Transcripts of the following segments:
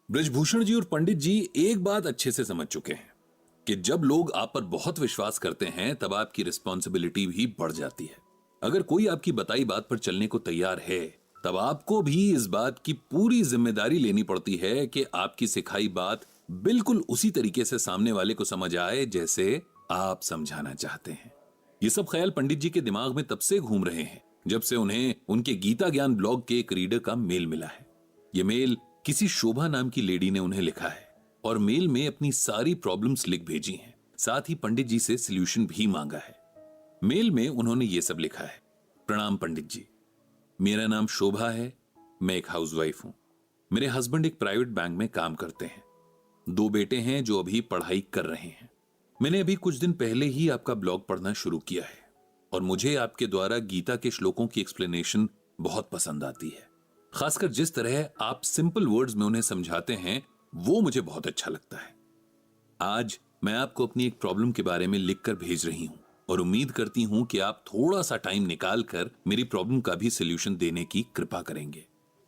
ब्रजभूषण जी और पंडित जी एक बात अच्छे से समझ चुके हैं कि जब लोग आप पर बहुत विश्वास करते हैं तब आपकी रिस्पॉन्सिबिलिटी भी बढ़ जाती है। अगर कोई आपकी बताई बात पर चलने को तैयार है तब आपको भी इस बात की पूरी जिम्मेदारी लेनी पड़ती है कि आपकी सिखाई बात बिल्कुल उसी तरीके से सामने वाले को समझ आए जैसे आप समझाना चाहते हैं। ये सब ख्याल पंडित जी के दिमाग में तब से घूम रहे हैं जब से उन्हें उनके गीता ज्ञान ब्लॉग के एक रीडर का मेल मिला है। ये मेल किसी शोभा नाम की लेडी ने उन्हें लिखा है और मेल में अपनी सारी प्रॉब्लम्स लिख भेजी हैं, साथ ही पंडित जी से सॉल्यूशन भी मांगा है। मेल में उन्होंने ये सब लिखा है। प्रणाम पंडित जी, मेरा नाम शोभा है, मैं एक हाउसवाइफ हूं। मेरे हस्बैंड एक प्राइवेट बैंक में काम करते हैं। 2 बेटे हैं जो अभी पढ़ाई कर रहे हैं। मैंने अभी कुछ दिन पहले ही आपका ब्लॉग पढ़ना शुरू किया है और मुझे आपके द्वारा गीता के श्लोकों की एक्सप्लेनेशन बहुत पसंद आती है। खासकर जिस तरह आप सिंपल वर्ड्स में उन्हें समझाते हैं वो मुझे बहुत अच्छा लगता है। आज मैं आपको अपनी एक प्रॉब्लम के बारे में लिखकर भेज रही हूं और उम्मीद करती हूं कि आप थोड़ा सा टाइम निकाल कर मेरी प्रॉब्लम का भी सोल्यूशन देने की कृपा करेंगे।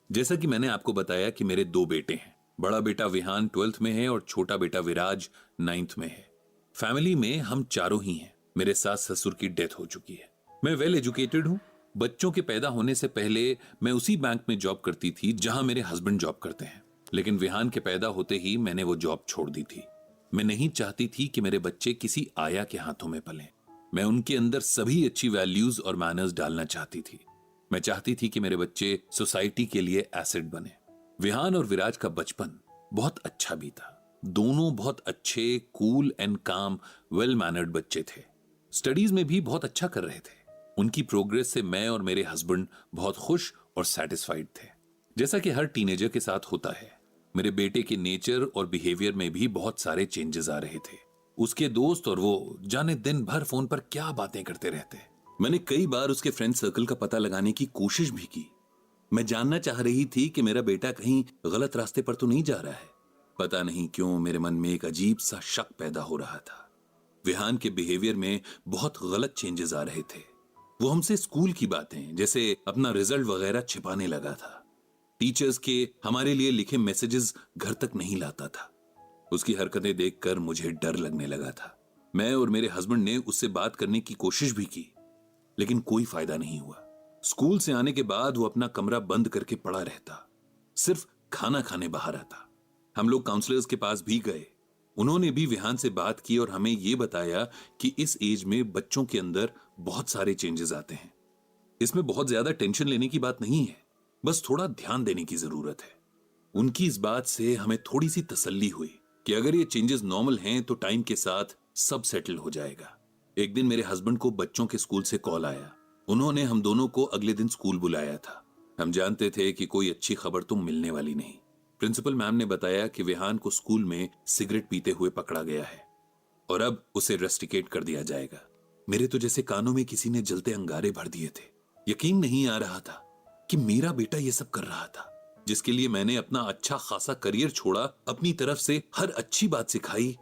जैसा कि मैंने आपको बताया कि मेरे 2 बेटे हैं। बड़ा बेटा विहान 12th में है और छोटा बेटा विराज 9th में है। फैमिली में हम चारों ही हैं। मेरे सास ससुर की डेथ हो चुकी है। मैं वेल एजुकेटेड हूं। बच्चों के पैदा होने से पहले मैं उसी बैंक में जॉब करती थी जहां मेरे हस्बैंड जॉब करते हैं, लेकिन विहान के पैदा होते ही मैंने वो जॉब छोड़ दी थी। मैं नहीं चाहती थी कि मेरे बच्चे किसी आया के हाथों में पलें। मैं उनके अंदर सभी अच्छी वैल्यूज और मैनर्स डालना चाहती थी। मैं चाहती थी कि मेरे बच्चे सोसाइटी के लिए एसेट बने। विहान और विराज का बचपन बहुत अच्छा बीता। दोनों बहुत अच्छे, कूल एंड काम, वेल मैनर्ड बच्चे थे। स्टडीज में भी बहुत अच्छा कर रहे थे। उनकी प्रोग्रेस से मैं और मेरे हस्बैंड बहुत खुश और सेटिस्फाइड थे। जैसा कि हर टीनेजर के साथ होता है, मेरे बेटे के नेचर और बिहेवियर में भी बहुत सारे चेंजेस आ रहे थे। उसके दोस्त और वो जाने दिन भर फोन पर क्या बातें करते रहते। मैंने कई बार उसके फ्रेंड सर्कल का पता लगाने की कोशिश भी की। मैं जानना चाह रही थी कि मेरा बेटा कहीं गलत रास्ते पर तो नहीं जा रहा है। पता नहीं क्यों मेरे मन में एक अजीब सा शक पैदा हो रहा था। विहान के बिहेवियर में बहुत गलत चेंजेस आ रहे थे। वो हमसे स्कूल की बातें, जैसे अपना रिजल्ट वगैरह, छिपाने लगा था। टीचर्स के हमारे लिए लिखे मैसेजेस घर तक नहीं लाता था। उसकी हरकतें देखकर मुझे डर लगने लगा था। मैं और मेरे हस्बैंड ने उससे बात करने की कोशिश भी की, लेकिन कोई फायदा नहीं हुआ। स्कूल से आने के बाद वो अपना कमरा बंद करके पड़ा रहता, सिर्फ खाना खाने बाहर आता। हम लोग काउंसलर्स के पास भी गए। उन्होंने भी विहान से बात की और हमें यह बताया कि इस एज में बच्चों के अंदर बहुत सारे चेंजेस आते हैं। इसमें बहुत ज्यादा टेंशन लेने की बात नहीं है, बस थोड़ा ध्यान देने की जरूरत है। उनकी इस बात से हमें थोड़ी सी तसल्ली हुई कि अगर ये चेंजेस नॉर्मल हैं तो टाइम के साथ सब सेटल हो जाएगा। एक दिन मेरे हस्बैंड को बच्चों के स्कूल से कॉल आया। उन्होंने हम दोनों को अगले दिन स्कूल बुलाया था। हम जानते थे कि कोई अच्छी खबर तो मिलने वाली नहीं। प्रिंसिपल मैम ने बताया कि विहान को स्कूल में सिगरेट पीते हुए पकड़ा गया है और अब उसे रस्टिकेट कर दिया जाएगा। मेरे तो जैसे कानों में किसी ने जलते अंगारे भर दिए थे। यकीन नहीं आ रहा था कि मेरा बेटा ये सब कर रहा था, जिसके लिए मैंने अपना अच्छा खासा करियर छोड़ा, अपनी तरफ से हर अच्छी बात सिखाई।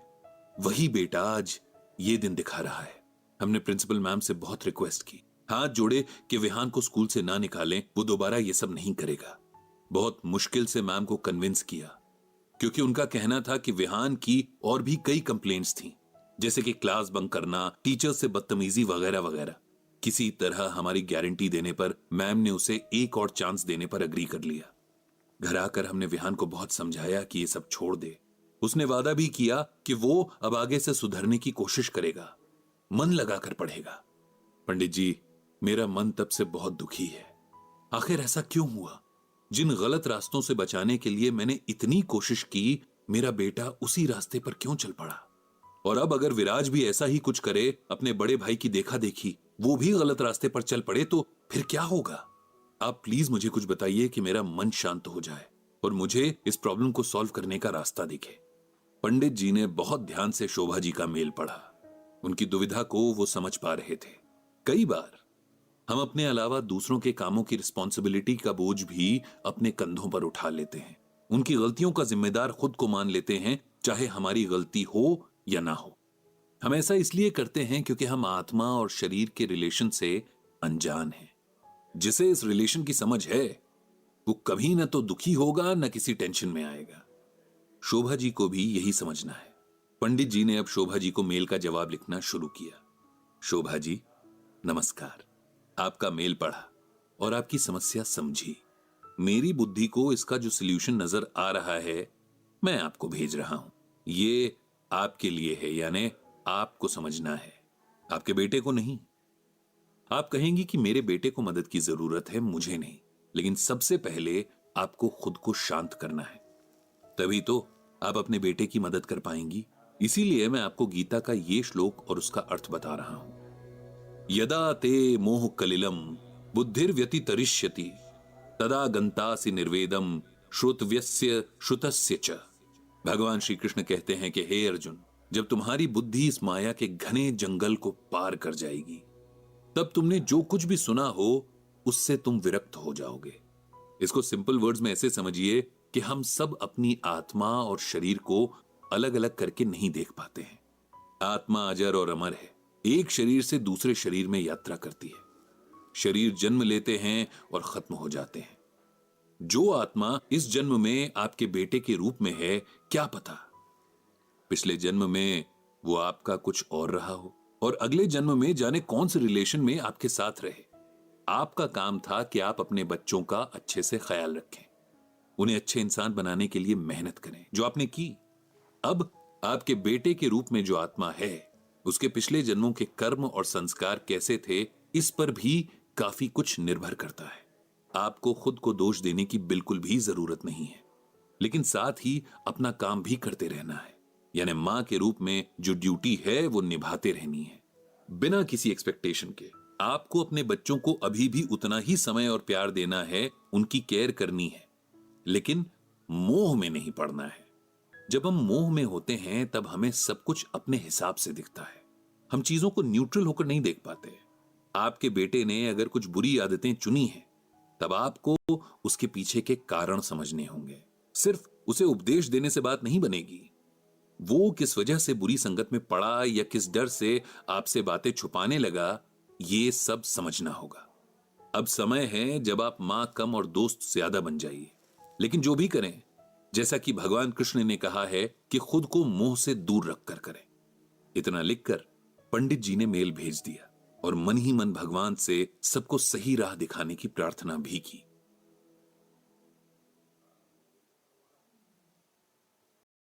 वही बेटा आज ये दिन दिखा रहा है। हमने प्रिंसिपल मैम से बहुत रिक्वेस्ट की, हाथ जोड़े कि विहान को स्कूल से ना निकालें, वो दोबारा ये सब नहीं करेगा। बहुत मुश्किल से मैम को कन्विंस किया, क्योंकि उनका कहना था कि विहान की और भी कई कंप्लेंट्स थीं, जैसे कि क्लास बंक करना, टीचर्स से बदतमीजी वगैरह वगैरह। किसी तरह हमारी गारंटी देने पर मैम ने उसे एक और चांस देने पर अग्री कर लिया। घर आकर हमने विहान को बहुत समझाया कि ये सब छोड़ दे। उसने वादा भी किया कि वो अब आगे से सुधरने की कोशिश करेगा, मन लगाकर पढ़ेगा। पंडित जी, मेरा मन तब से बहुत दुखी है। आखिर ऐसा क्यों हुआ? जिन गलत रास्तों से बचाने के लिए मैंने इतनी कोशिश की, मेरा बेटा उसी रास्ते पर क्यों चल पड़ा? और अब अगर विराज भी ऐसा ही कुछ करे, अपने बड़े भाई की देखा देखी वो भी गलत रास्ते पर चल पड़े, तो फिर क्या होगा? आप प्लीज मुझे कुछ बताइए कि मेरा मन शांत हो जाए और मुझे इस प्रॉब्लम को सॉल्व करने का रास्ता दिखे। पंडित जी ने बहुत ध्यान से शोभा जी का मेल पढ़ा। उनकी दुविधा को वो समझ पा रहे थे। कई बार हम अपने अलावा दूसरों के कामों की रिस्पॉन्सिबिलिटी का बोझ भी अपने कंधों पर उठा लेते हैं। उनकी गलतियों का जिम्मेदार खुद को मान लेते हैं, चाहे हमारी गलती हो या ना हो। हम ऐसा इसलिए करते हैं क्योंकि हम आत्मा और शरीर के रिलेशन से अनजान हैं। जिसे इस रिलेशन की समझ है वो कभी न तो दुखी होगा न किसी टेंशन में आएगा। शोभा जी को भी यही समझना है। पंडित जी ने अब शोभा जी को मेल का जवाब लिखना शुरू किया। शोभा जी, नमस्कार। आपका मेल पढ़ा और आपकी समस्या समझी। मेरी बुद्धि को इसका जो सल्यूशन नजर आ रहा है, मैं आपको भेज रहा हूं। ये आपके लिए है, यानी आपको समझना है, आपके बेटे को नहीं। आप कहेंगी कि मेरे बेटे को मदद की जरूरत है, मुझे नहीं। लेकिन सबसे पहले आपको खुद को शांत करना है, तभी तो आप अपने बेटे की मदद कर पाएंगी। इसीलिए मैं आपको गीता का ये श्लोक और उसका अर्थ बता रहा हूं। यदा ते मोह कलिलम बुद्धिर्व्यतितरिष्यति तदा गंतासि निर्वेदम श्रोतव्यस्य श्रुतस्य च। भगवान श्री कृष्ण कहते हैं कि हे अर्जुन, जब तुम्हारी बुद्धि इस माया के घने जंगल को पार कर जाएगी, तब तुमने जो कुछ भी सुना हो उससे तुम विरक्त हो जाओगे। इसको सिंपल वर्ड्स में ऐसे समझिए कि हम सब अपनी आत्मा और शरीर को अलग अलग करके नहीं देख पाते हैं। आत्मा अजर और अमर है, एक शरीर से दूसरे शरीर में यात्रा करती है। शरीर जन्म लेते हैं और खत्म हो जाते हैं। जो आत्मा इस जन्म में आपके बेटे के रूप में है, क्या पता पिछले जन्म में वो आपका कुछ और रहा हो और अगले जन्म में जाने कौन से रिलेशन में आपके साथ रहे। आपका काम था कि आप अपने बच्चों का अच्छे से ख्याल रखें, उन्हें अच्छे इंसान बनाने के लिए मेहनत करें, जो आपने की। अब आपके बेटे के रूप में जो आत्मा है, उसके पिछले जन्मों के कर्म और संस्कार कैसे थे, इस पर भी काफी कुछ निर्भर करता है। आपको खुद को दोष देने की बिल्कुल भी जरूरत नहीं है, लेकिन साथ ही अपना काम भी करते रहना है। यानी मां के रूप में जो ड्यूटी है वो निभाते रहनी है, बिना किसी एक्सपेक्टेशन के। आपको अपने बच्चों को अभी भी उतना ही समय और प्यार देना है, उनकी केयर करनी है, लेकिन मोह में नहीं पड़ना है। जब हम मोह में होते हैं तब हमें सब कुछ अपने हिसाब से दिखता है, हम चीजों को न्यूट्रल होकर नहीं देख पाते। आपके बेटे ने अगर कुछ बुरी आदतें चुनी हैं, तब आपको उसके पीछे के कारण समझने होंगे। सिर्फ उसे उपदेश देने से बात नहीं बनेगी। वो किस वजह से बुरी संगत में पड़ा या किस डर से आपसे बातें छुपाने लगा, ये सब समझना होगा। अब समय है जब आप मां कम और दोस्त ज्यादा बन जाइए। लेकिन जो भी करें, जैसा कि भगवान कृष्ण ने कहा है कि खुद को मोह से दूर रखकर करें। इतना लिखकर पंडित जी ने मेल भेज दिया और मन ही मन भगवान से सबको सही राह दिखाने की प्रार्थना भी की।